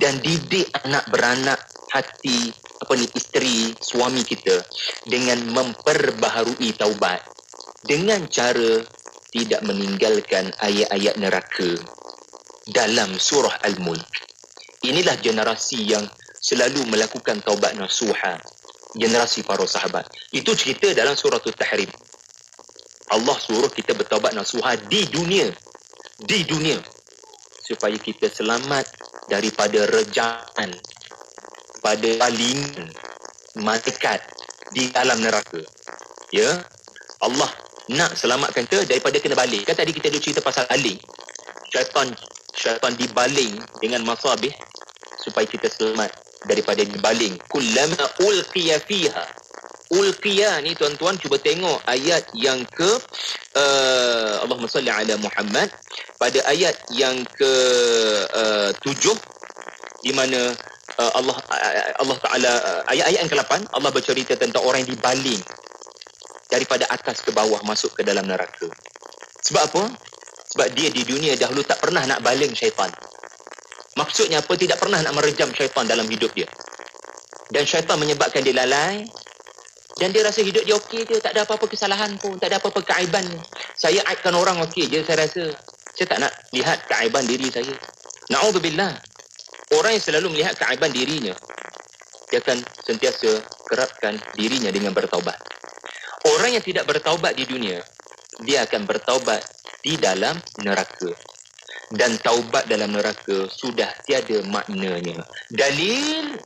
dan didik anak beranak hati isteri, suami kita dengan memperbaharui taubat dengan cara tidak meninggalkan ayat-ayat neraka dalam surah Al-Mulk. Inilah generasi yang selalu melakukan taubat nasuha, generasi para sahabat. Itu cerita dalam surah At-Tahrim. Allah suruh kita bertaubat nasuha di dunia supaya kita selamat daripada rejaan, pada palingan malaikat di dalam neraka. Ya, Allah nak selamatkan kita daripada kena baling. Kan tadi kita ada cerita pasal baling. Syaitan dibaling dengan masabih supaya kita selamat daripada dibaling. Kullama ulqiya fiha ulqiya ni tuan-tuan cuba tengok ayat yang ke Allahumma salli ala Muhammad, pada ayat yang ke 7 di mana Allah Taala ayat-ayat yang ke-8 Allah bercerita tentang orang yang dibaling daripada atas ke bawah masuk ke dalam neraka. Sebab apa? Sebab dia di dunia dahulu tak pernah nak baling syaitan. Maksudnya apa? Tidak pernah nak merejam syaitan dalam hidup dia. Dan syaitan menyebabkan dia lalai. Dan dia rasa hidup dia okey je. Tak ada apa-apa kesalahan pun. Tak ada apa-apa keaiban. Saya aibkan orang okey je saya rasa. Saya tak nak lihat keaiban diri saya. Na'udzubillah. Orang yang selalu melihat keaiban dirinya, dia akan sentiasa kerapkan dirinya dengan bertaubat. Orang yang tidak bertaubat di dunia, dia akan bertaubat di dalam neraka. Dan taubat dalam neraka sudah tiada maknanya. Dalil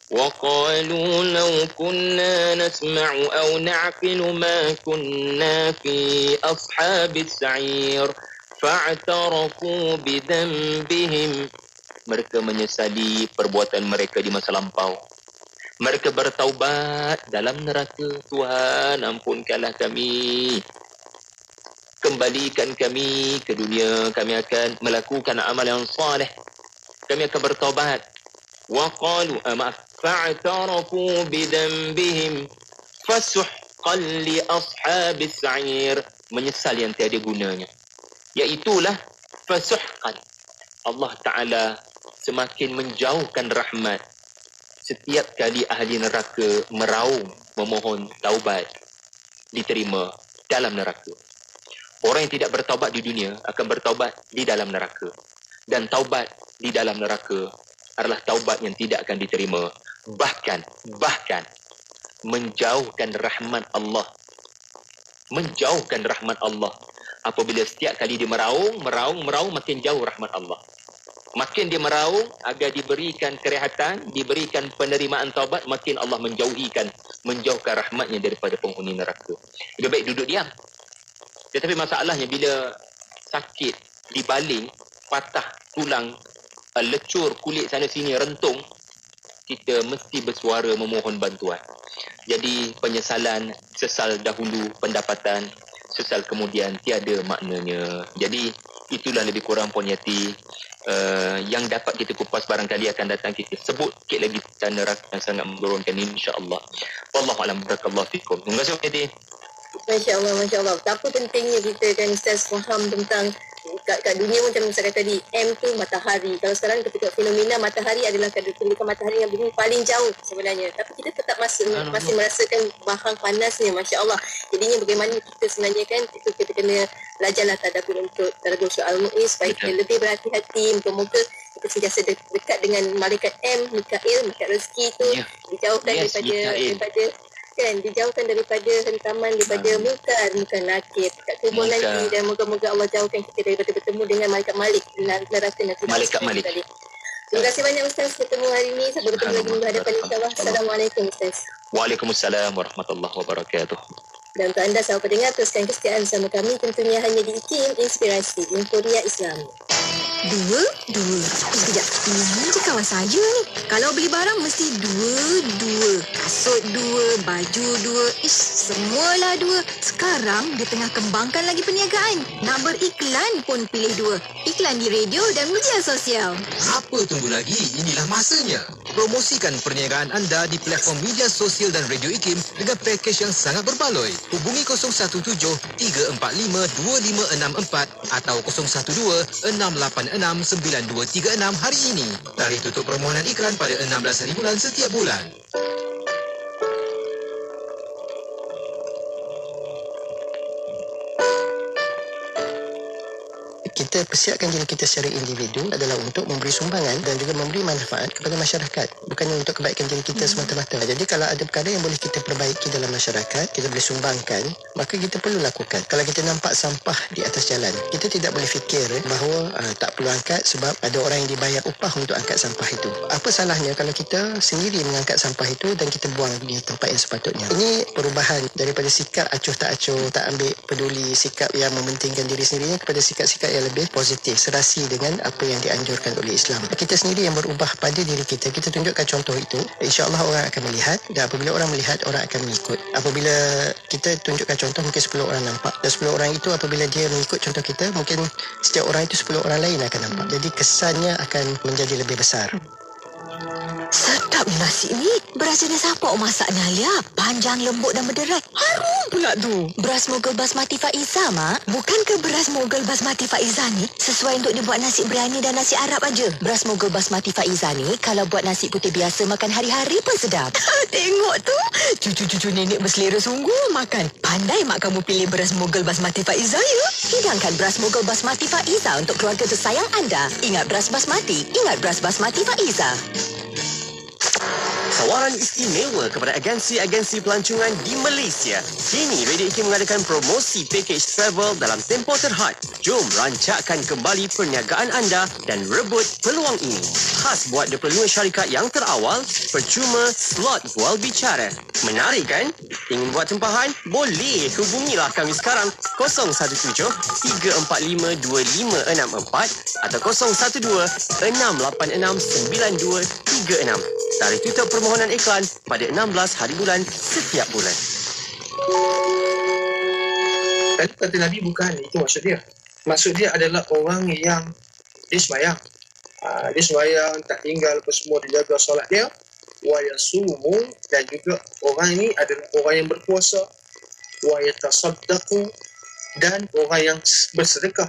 وَقَالُوا لَوْ كُنَّا نَسْمَعُ أَوْ نَعْقِلُ مَا كُنَّا فِي أَصْحَابِ السَّعِيرِ فَاعْتَرَفُوا بِذَنبِهِمْ. Mereka menyesali perbuatan mereka di masa lampau. Mereka bertaubat dalam neraka. Tuhan, ampunkanlah kami. Kembalikan kami ke dunia. Kami akan melakukan amal yang saleh. Kami akan bertaubat. وَقَالُوا فَاعْتَرَفُوا بِذَنبِهِمْ فَسُحْقًا لِأَصْحَابِ السَّعِيرِ. Menyesal yang tiada gunanya. Iaitulah fasuhqan. Allah Ta'ala semakin menjauhkan rahmat setiap kali ahli neraka meraung memohon taubat diterima dalam neraka. Orang yang tidak bertaubat di dunia akan bertaubat di dalam neraka. Dan taubat di dalam neraka adalah taubat yang tidak akan diterima. Bahkan menjauhkan rahmat Allah. Menjauhkan rahmat Allah. Apabila setiap kali dia meraung, makin jauh rahmat Allah. Makin dia meraung agar diberikan kerehatan, diberikan penerimaan taubat, makin Allah menjauhkan rahmatnya daripada penghuni neraka. Lebih baik duduk diam. Tetapi masalahnya bila sakit, dibaling, patah tulang, lecur kulit sana sini, rentung, kita mesti bersuara memohon bantuan. Jadi penyesalan, sesal dahulu pendapatan, sesal kemudian tiada maknanya. Jadi itulah lebih kurang Puan Yati yang dapat kita kupas. Barangkali akan datang kita sebut sikit lagi tentang neraka yang sangat menurunkan, insya-Allah. Wallahu a'lam, barakallahu fikum. Terima kasih Puan Yati. Masya-Allah. Betapa pentingnya kita kan Ustaz faham tentang kat dunia macam saya kata tadi, M tu matahari. Kalau sekarang kita tengok fenomena matahari adalah kedudukan matahari yang bumi paling jauh sebenarnya. Tapi kita tetap masih merasakan bahang panasnya, Masya-Allah. Jadinya bagaimana kita sebenarnya kan, kita kena belajarlah tadabbur untuk tadabbur soal mu'iz supaya kita lebih berhati-hati. Moga-moga kita sentiasa dekat dengan malaikat M, Mikail, malaikat rezeki tu, dijauhkan daripada kan, dijauhkan daripada hentaman, daripada munkar nakir kat kubur nanti, dan moga-moga Allah jauhkan kita daripada bertemu dengan malaikat Malik neraka nanti. Malaikat Malik. Terima kasih banyak Ustaz bertemu hari ini. Sampai bertemu lagi minggu hadapan insya-Allah. Assalamualaikum Ustaz. Waalaikumsalam warahmatullahi wabarakatuh. Dan untuk anda sahabat pendengar, teruskan kesetiaan bersama kami tentunya hanya di IKIM Inspirasi Inforia Islam. Dua. Sekejap. Ini je kawan saya ni. Kalau beli barang mesti dua. Kasut dua, baju dua. Semualah dua. Sekarang dia tengah kembangkan lagi perniagaan. Nak beriklan pun pilih dua. Iklan di radio dan media sosial. Apa tunggu lagi? Inilah masanya. Promosikan perniagaan anda di platform media sosial dan radio IKIM dengan pakej yang sangat berbaloi. Hubungi 017-345-2564 atau 012-686-9236 hari ini. Tarikh tutup permohonan iklan pada 16 hari bulan setiap bulan. Kita persiapkan diri kita secara individu adalah untuk memberi sumbangan dan juga memberi manfaat kepada masyarakat, bukannya untuk kebaikan diri kita semata-mata. Jadi kalau ada perkara yang boleh kita perbaiki dalam masyarakat, kita boleh sumbangkan, maka kita perlu lakukan. Kalau kita nampak sampah di atas jalan, kita tidak boleh fikir bahawa tak perlu angkat sebab ada orang yang dibayar upah untuk angkat sampah itu. Apa salahnya kalau kita sendiri mengangkat sampah itu dan kita buang di tempat yang sepatutnya? Ini perubahan daripada sikap acuh tak acuh, tak ambil peduli, sikap yang mementingkan diri sendirinya kepada sikap-sikap yang lebih positif, serasi dengan apa yang dianjurkan oleh Islam. Kita sendiri yang berubah pada diri kita, kita tunjukkan contoh itu, insya-Allah orang akan melihat, dan apabila orang melihat, orang akan mengikut. Apabila kita tunjukkan contoh, mungkin 10 orang nampak, dan 10 orang itu apabila dia mengikut contoh kita, mungkin setiap orang itu 10 orang lain akan nampak. Jadi kesannya akan menjadi lebih besar. Sedap nasi ni. Beras jenis apa masaknya, Alia? Panjang, lembut dan berderai. Harum pula tu. Beras Mogul Basmati Faiza, Mak. Bukankah beras Mogul Basmati Faiza ni sesuai untuk dibuat nasi biryani dan nasi Arab aja? Beras Mogul Basmati Faiza ni kalau buat nasi putih biasa makan hari-hari pun sedap. Tengok tu. Cucu-cucu nenek berselera sungguh makan. Pandai Mak kamu pilih beras Mogul Basmati Faiza, ya? Hidangkan beras Mogul Basmati Faiza untuk keluarga tersayang anda. Ingat beras basmati. Ingat beras basmati Faiza. Tawaran istimewa kepada agensi-agensi pelancongan di Malaysia. Kini Radio IKIM mengadakan promosi package travel dalam tempoh terhad. Jom rancakkan kembali perniagaan anda dan rebut peluang ini. Khas buat 25 syarikat yang terawal, percuma slot bual bicara. Menarik kan? Ingin buat tempahan? Boleh, hubungilah kami sekarang 017-345-2564 atau 012-686-9236. Tarikh tutup permohonan iklan pada 16 hari bulan setiap bulan. Kata Nabi bukan itu maksud dia. Maksud dia adalah orang yang dia sembahyang. Dia sembahyang, tak tinggal apa semua, dia jaga solat dia. Wa yasumu, dan juga orang ini adalah orang yang berpuasa. Wa yatasaddaqu, dan orang yang bersedekah.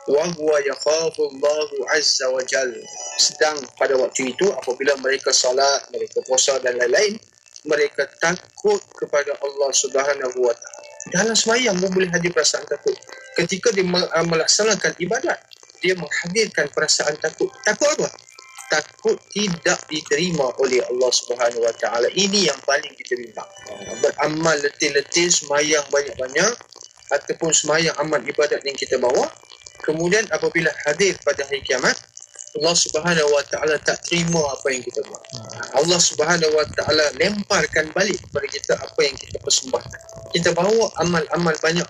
Wa huwa yakhafullahu azza wa jalla. Sedang pada waktu itu apabila mereka salat, mereka puasa dan lain-lain, mereka takut kepada Allah Subhanahu wa taala. Dalam sembahyang pun boleh hadir perasaan takut. Ketika dia melaksanakan ibadat, dia menghadirkan perasaan takut. Takut apa? Takut tidak diterima oleh Allah Subhanahu wa taala. Ini yang paling kita minta. Beramal letih-letih, sembahyang banyak-banyak, ataupun sembahyang amal ibadat yang kita bawa, kemudian apabila hadir pada hari kiamat, Allah Subhanahu wa taala tak terima apa yang kita buat. Allah Subhanahu wa taala lemparkan balik kepada kita apa yang kita persembahkan. Kita bawa amal-amal banyak,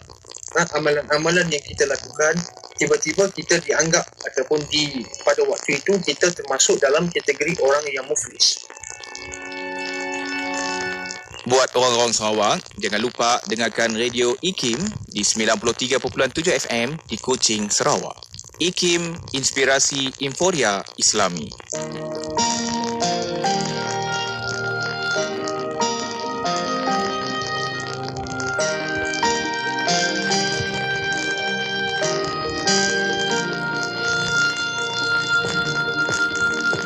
amalan-amalan yang kita lakukan, tiba-tiba kita dianggap ataupun pada waktu itu kita termasuk dalam kategori orang yang muflis. Buat orang-orang Sarawak, jangan lupa dengarkan Radio IKIM di 93.7 FM di Kuching, Sarawak. IKIM, Inspirasi Inforia Islami.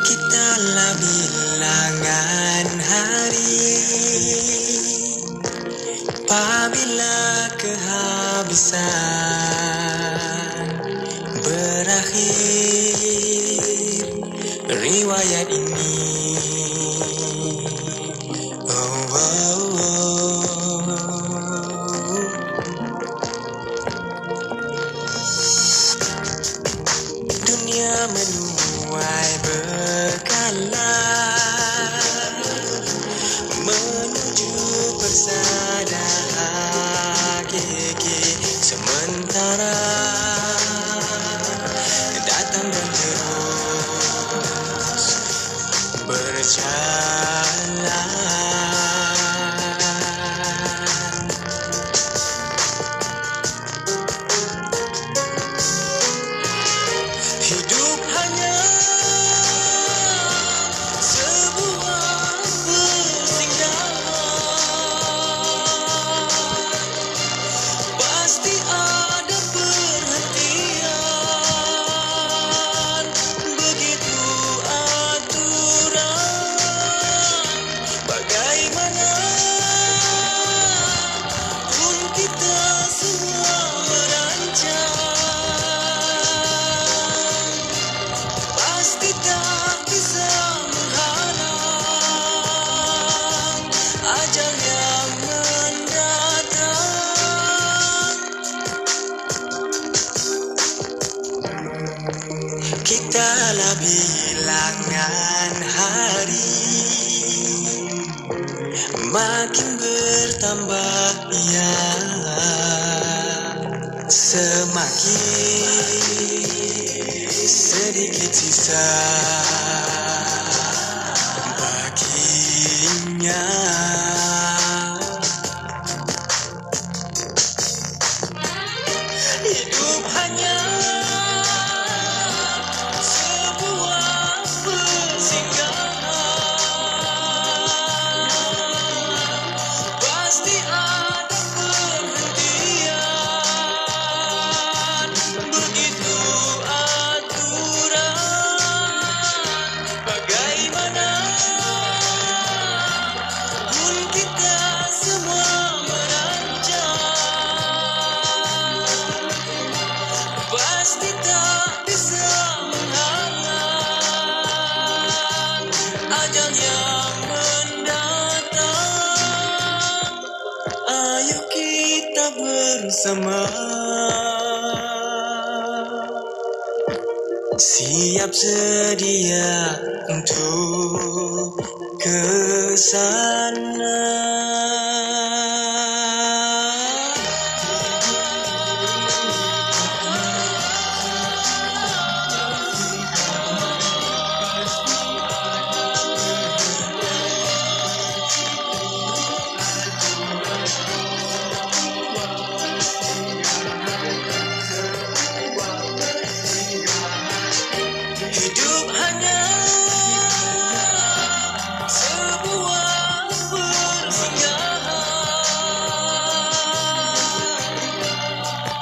Kitalah bilangan hari apabila kehabisan berakhir riwayat ini. Oh, oh, oh. Dunia menuai berkala menuju persada hakiki, sementara datang dan terus berjalan. Hidup hanya sebuah persinggahan, pasti ada perhentian, begitu aturan. Bagaimana pun kita semua merancang, pasti tak bisa menghalang ajal yang mendatang. Kitalah bilangan hari, makin bertambah ya, semakin ajal yang mendatang. Ayo kita bersama, siap sedia untuk ke sana. Hidup hanya sebuah persinggahan,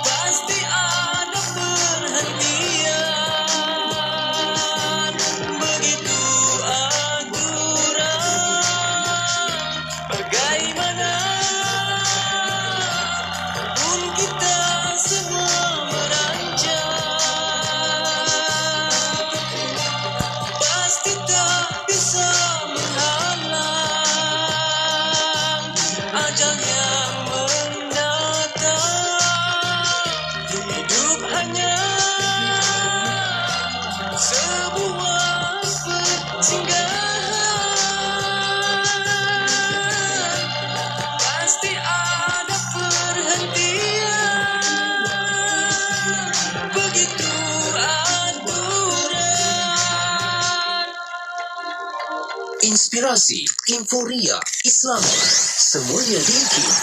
pasti ada perhentian. Begitu aturan, bagaimana pun kita semua pasti tak bisa menghalang ajal yang mendatang. Hidup hanya sebuah persinggahan, pasti ada perhentian. Begitu Inspirasi, Inforia, Islam, semuanya di IKIM.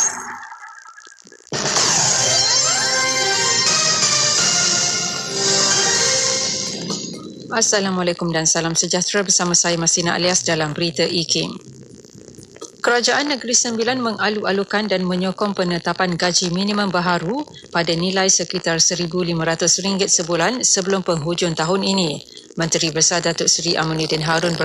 Assalamualaikum dan salam sejahtera, bersama saya Masina Alias dalam Berita IKIM. Kerajaan Negeri Sembilan mengalu-alukan dan menyokong penetapan gaji minimum baharu pada nilai sekitar RM1,500 sebulan sebelum penghujung tahun ini. Menteri Besar Datuk Seri Aminuddin Harun